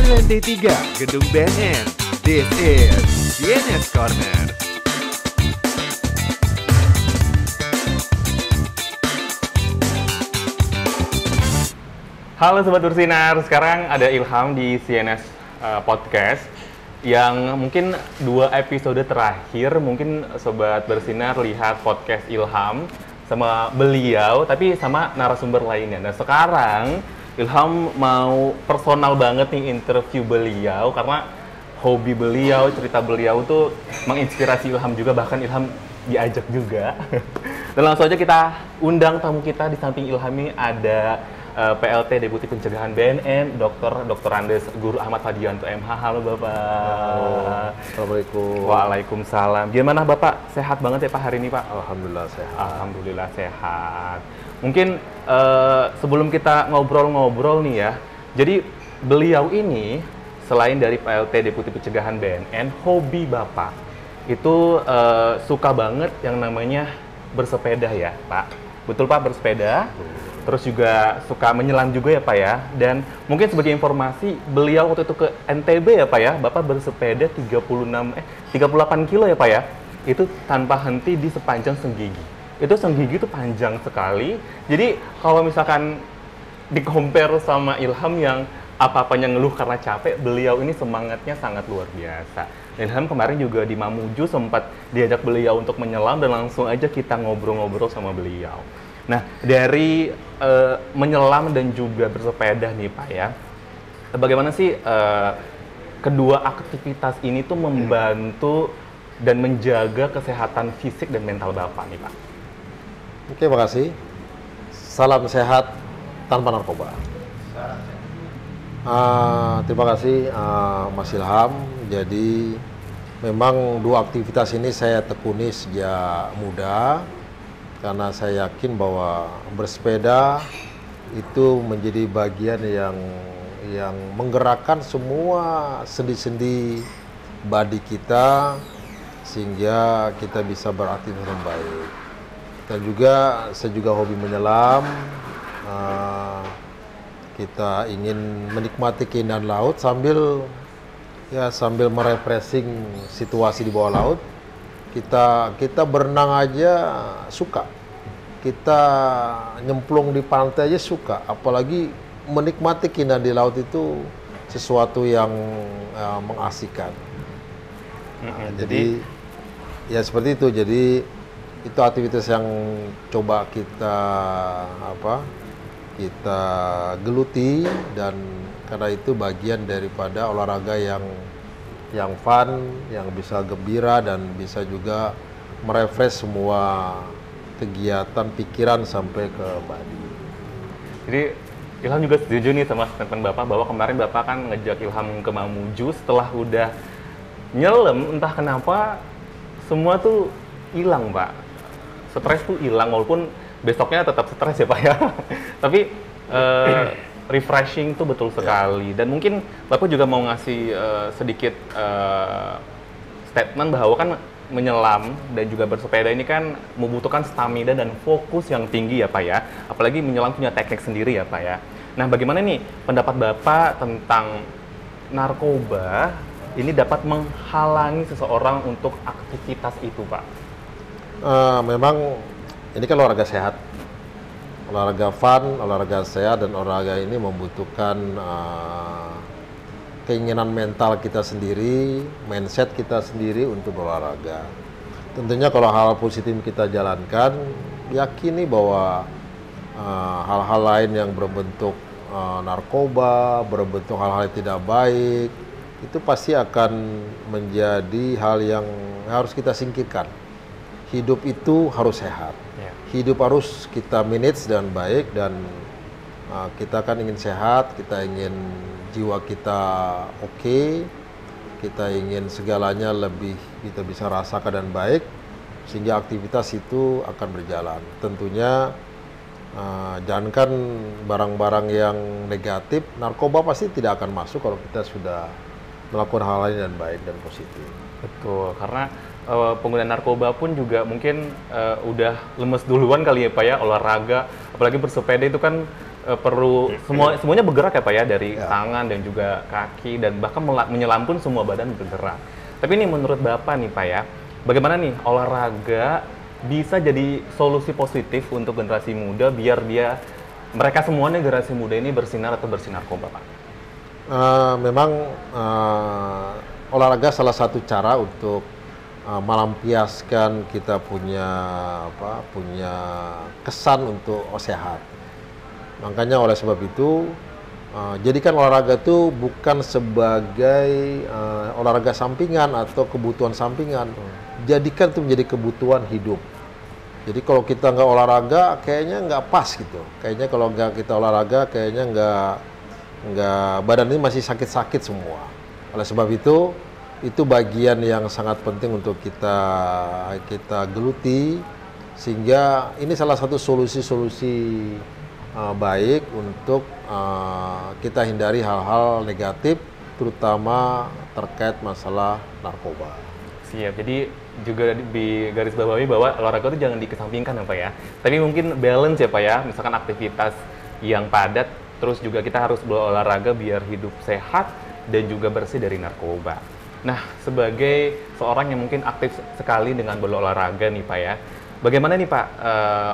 lantai 3 Gedung BNN. This is CNS Corner. Halo Sobat Bersinar, sekarang ada Ilham di CNS Podcast yang mungkin 2 episode terakhir mungkin Sobat Bersinar lihat podcast Ilham sama beliau, tapi sama narasumber lainnya. Nah sekarang Ilham mau personal banget nih interview beliau karena hobi beliau, cerita beliau tuh menginspirasi Ilham juga, bahkan Ilham diajak juga. Dan langsung aja kita undang tamu kita. Di samping Ilham ini ada PLT Deputi Pencegahan BNN, Dr. Andes Guru Ahmad Fadianto MH. Halo Bapak. Halo. Assalamualaikum. Waalaikumsalam. Gimana Bapak? Sehat banget ya Pak hari ini Pak? Alhamdulillah sehat. Alhamdulillah sehat. Mungkin sebelum kita ngobrol-ngobrol nih ya, jadi beliau ini selain dari PLT Deputi Pencegahan BNN, hobi Bapak itu suka banget yang namanya bersepeda ya Pak? Betul Pak, bersepeda? Terus juga suka menyelam juga ya Pak ya. Dan mungkin sebagai informasi, beliau waktu itu ke NTB ya Pak ya, Bapak bersepeda 38 kilo ya Pak ya. Itu tanpa henti di sepanjang Senggigi. Itu Senggigi itu panjang sekali. Jadi kalau misalkan di-compare sama Ilham yang apa-apanya ngeluh karena capek, beliau ini semangatnya sangat luar biasa. Ilham kemarin juga di Mamuju sempat diajak beliau untuk menyelam dan langsung aja kita ngobrol-ngobrol sama beliau. Nah, dari menyelam dan juga bersepeda nih Pak ya, bagaimana sih kedua aktivitas ini tuh membantu dan menjaga kesehatan fisik dan mental Bapak nih Pak? Oke, makasih. Salam sehat tanpa narkoba. Terima kasih Mas Ilham. Jadi memang dua aktivitas ini saya tekuni sejak muda. Karena saya yakin bahwa bersepeda itu menjadi bagian yang menggerakkan semua sendi-sendi badi kita sehingga kita bisa beraktivitas dengan baik. Dan juga saya juga hobi menyelam. Kita ingin menikmati keindahan laut sambil merefreshing situasi di bawah laut. Kita berenang aja suka, kita nyemplung di pantai aja suka, apalagi menikmati keindahan di laut itu sesuatu yang mengasihkan. Jadi ya seperti itu. Jadi itu aktivitas yang coba kita geluti, dan karena itu bagian daripada olahraga yang fun, yang bisa gembira dan bisa juga merefresh semua kegiatan pikiran sampai ke badi. Jadi Ilham juga setuju nih sama statement Bapak bahwa kemarin Bapak kan ngejak Ilham ke Mamuju, setelah udah nyelam entah kenapa semua tuh hilang Pak. Stres tuh hilang, walaupun besoknya tetap stres ya Pak ya. Tapi refreshing tuh betul sekali. Dan mungkin Bapak juga mau ngasih sedikit statement bahwa kan menyelam dan juga bersepeda ini kan membutuhkan stamina dan fokus yang tinggi ya Pak ya. Apalagi menyelam punya teknik sendiri ya Pak ya. Nah bagaimana nih pendapat Bapak tentang narkoba ini dapat menghalangi seseorang untuk aktivitas itu Pak? Memang ini kan olahraga sehat. Olahraga fun, olahraga sehat, dan olahraga ini membutuhkan keinginan mental kita sendiri, mindset kita sendiri untuk berolahraga. Tentunya kalau hal positif kita jalankan, yakini bahwa hal-hal lain yang berbentuk narkoba, berbentuk hal-hal yang tidak baik, itu pasti akan menjadi hal yang harus kita singkirkan. Hidup itu harus sehat. Hidup harus kita manage dengan baik, dan kita kan ingin sehat, kita ingin jiwa kita oke, kita ingin segalanya lebih kita bisa rasakan dan baik, sehingga aktivitas itu akan berjalan. Tentunya jangankan barang-barang yang negatif, narkoba pasti tidak akan masuk kalau kita sudah melakukan hal lain dan baik dan positif. Betul, karena pengguna narkoba pun juga mungkin udah lemes duluan kali ya Pak ya, olahraga, apalagi bersepeda itu kan perlu semuanya bergerak ya Pak ya, dari Ya. tangan dan juga kaki dan bahkan menyelam pun semua badan bergerak. Tapi ini menurut Bapak nih Pak ya, bagaimana nih olahraga bisa jadi solusi positif untuk generasi muda biar mereka semuanya generasi muda ini bersinar atau bersinarkoba Pak? Memang olahraga salah satu cara untuk melampiaskan kita punya kesan untuk sehat. Makanya oleh sebab itu jadikan olahraga itu bukan sebagai olahraga sampingan atau kebutuhan sampingan. Jadikan itu menjadi kebutuhan hidup. Jadi kalau kita nggak olahraga, kayaknya nggak pas gitu. Kayaknya kalau nggak kita olahraga, kayaknya nggak badan ini masih sakit-sakit semua. Oleh sebab itu bagian yang sangat penting untuk kita geluti, sehingga ini salah satu solusi-solusi baik untuk kita hindari hal-hal negatif, terutama terkait masalah narkoba. Siap, jadi juga di garis bawahi bahwa olahraga itu jangan dikesampingkan ya Pak ya. Tapi mungkin balance ya Pak ya, misalkan aktivitas yang padat, terus juga kita harus berolahraga biar hidup sehat dan juga bersih dari narkoba. Nah, sebagai seorang yang mungkin aktif sekali dengan berolahraga nih Pak ya, bagaimana nih Pak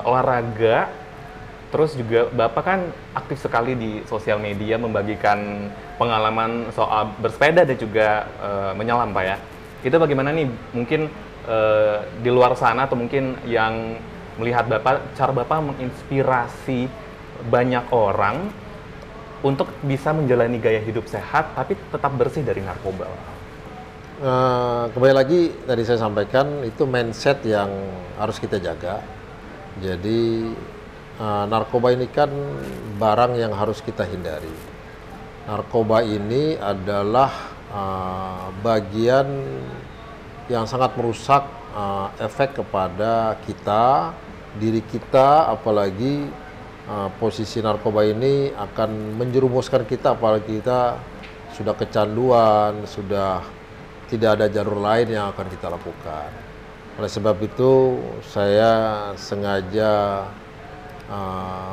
olahraga, terus juga Bapak kan aktif sekali di sosial media membagikan pengalaman soal bersepeda dan juga menyelam Pak ya. Itu bagaimana nih mungkin di luar sana atau mungkin yang melihat Bapak, cara Bapak menginspirasi banyak orang untuk bisa menjalani gaya hidup sehat tapi tetap bersih dari narkoba? Kembali lagi tadi saya sampaikan itu mindset yang harus kita jaga. Jadi narkoba ini kan barang yang harus kita hindari. Narkoba ini adalah bagian yang sangat merusak efek kepada kita, diri kita, apalagi posisi narkoba ini akan menjerumuskan kita, apalagi kita sudah kecanduan, sudah tidak ada jalur lain yang akan kita lakukan. Oleh sebab itu saya sengaja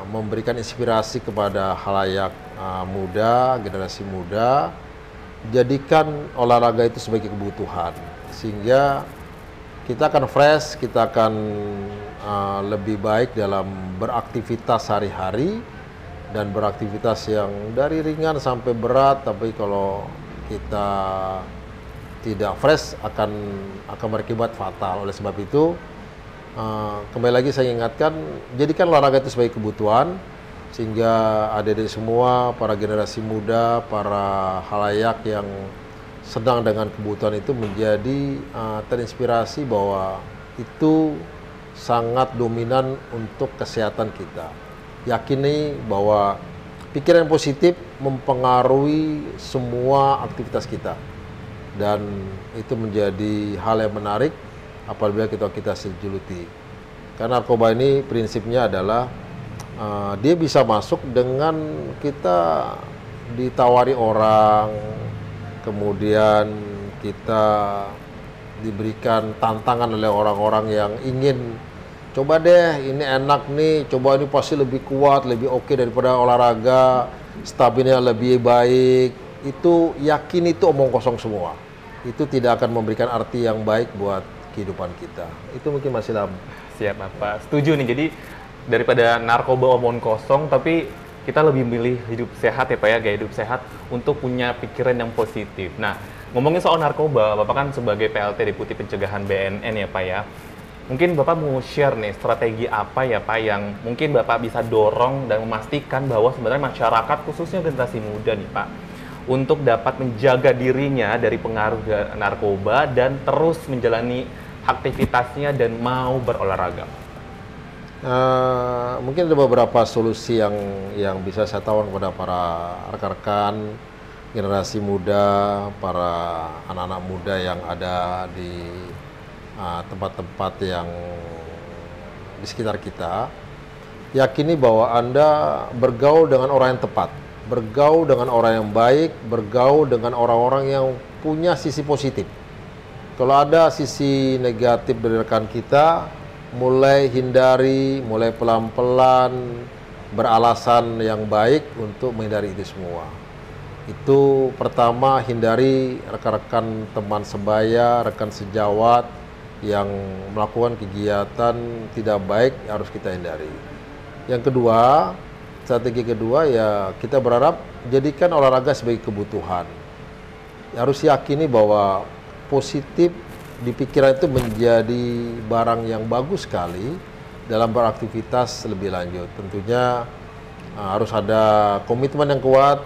memberikan inspirasi kepada khalayak muda, generasi muda, jadikan olahraga itu sebagai kebutuhan, sehingga kita akan fresh, kita akan lebih baik dalam beraktivitas sehari-hari dan beraktivitas yang dari ringan sampai berat. Tapi kalau kita tidak fresh akan berakibat fatal. Oleh sebab itu kembali lagi saya ingatkan, jadikan olahraga itu sebagai kebutuhan, sehingga adik-adik semua, para generasi muda, para khalayak yang sedang dengan kebutuhan itu menjadi terinspirasi bahwa itu sangat dominan untuk kesehatan kita. Yakini bahwa pikiran positif mempengaruhi semua aktivitas kita, dan itu menjadi hal yang menarik apabila kita sejeluti. Karena narkoba ini prinsipnya adalah dia bisa masuk dengan kita ditawari orang, kemudian kita diberikan tantangan oleh orang-orang yang ingin, coba deh ini enak nih, coba ini pasti lebih kuat, lebih oke daripada olahraga, stabilnya lebih baik. Itu yakin itu omong kosong semua. Itu tidak akan memberikan arti yang baik buat kehidupan kita. Itu mungkin masih lama. Siap Bapak, setuju nih. Jadi daripada narkoba omong kosong, tapi kita lebih milih hidup sehat ya Pak ya, gaya hidup sehat untuk punya pikiran yang positif. Nah, ngomongin soal narkoba, Bapak kan sebagai PLT Deputi Pencegahan BNN ya Pak ya. Mungkin Bapak mau share nih strategi apa ya Pak yang mungkin Bapak bisa dorong dan memastikan bahwa sebenarnya masyarakat khususnya generasi muda nih Pak untuk dapat menjaga dirinya dari pengaruh narkoba dan terus menjalani aktivitasnya dan mau berolahraga. Mungkin ada beberapa solusi yang bisa saya tawarkan kepada para rekan-rekan generasi muda, para anak-anak muda yang ada di tempat-tempat yang di sekitar kita. Yakini bahwa Anda bergaul dengan orang yang tepat, bergaul dengan orang yang baik, bergaul dengan orang-orang yang punya sisi positif. Kalau ada sisi negatif dari rekan kita, mulai hindari, mulai pelan-pelan beralasan yang baik untuk menghindari itu semua. Itu pertama, hindari rekan-rekan teman sebaya, rekan sejawat yang melakukan kegiatan tidak baik, harus kita hindari. Yang kedua, strategi kedua ya kita berharap jadikan olahraga sebagai kebutuhan. Harus yakini bahwa positif di pikiran itu menjadi barang yang bagus sekali dalam beraktivitas lebih lanjut. Tentunya harus ada komitmen yang kuat,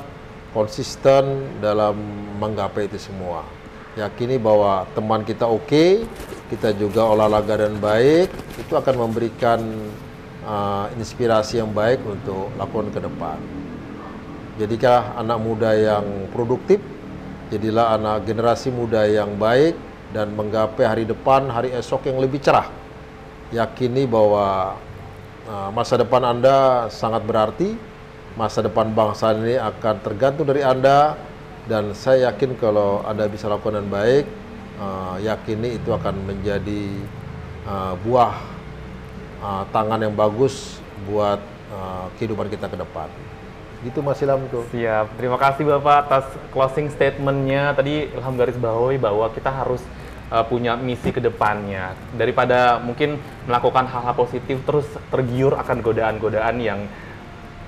konsisten dalam menggapai itu semua. Yakini bahwa teman kita oke, kita juga olahraga dan baik, itu akan memberikan inspirasi yang baik untuk lakukan ke depan. Jadilah anak muda yang produktif, jadilah anak generasi muda yang baik, dan menggapai hari depan, hari esok yang lebih cerah. Yakini bahwa masa depan Anda sangat berarti, masa depan bangsa ini akan tergantung dari Anda, dan saya yakin kalau Anda bisa lakukan dengan baik, yakini itu akan menjadi buah tangan yang bagus buat kehidupan kita ke depan. Gitu Mas Ilham tuh. Siap. Terima kasih Bapak atas closing statement-nya. Tadi Ilham garis bawahi bahwa kita harus punya misi ke depannya. Daripada mungkin melakukan hal-hal positif terus tergiur akan godaan-godaan yang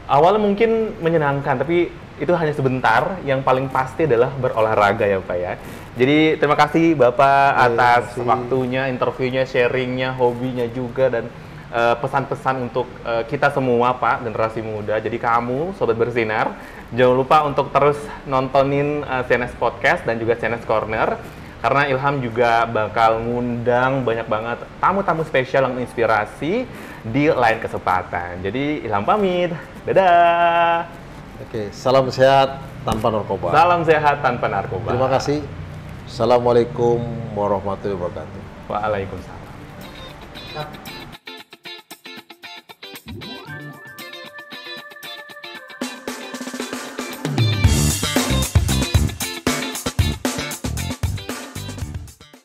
awalnya mungkin menyenangkan, tapi itu hanya sebentar. Yang paling pasti adalah berolahraga ya Pak ya. Jadi terima kasih Bapak atas waktunya, interviewnya, sharingnya, hobinya juga, dan pesan-pesan untuk kita semua Pak, generasi muda. Jadi kamu Sobat Bersinar, jangan lupa untuk terus nontonin CNS Podcast dan juga CNS Corner, karena Ilham juga bakal ngundang banyak banget tamu-tamu spesial yang menginspirasi di lain kesempatan. Jadi Ilham pamit, dadah. Oke, salam sehat tanpa narkoba. Salam sehat tanpa narkoba. Terima kasih. Assalamualaikum warahmatullahi wabarakatuh. Waalaikumsalam.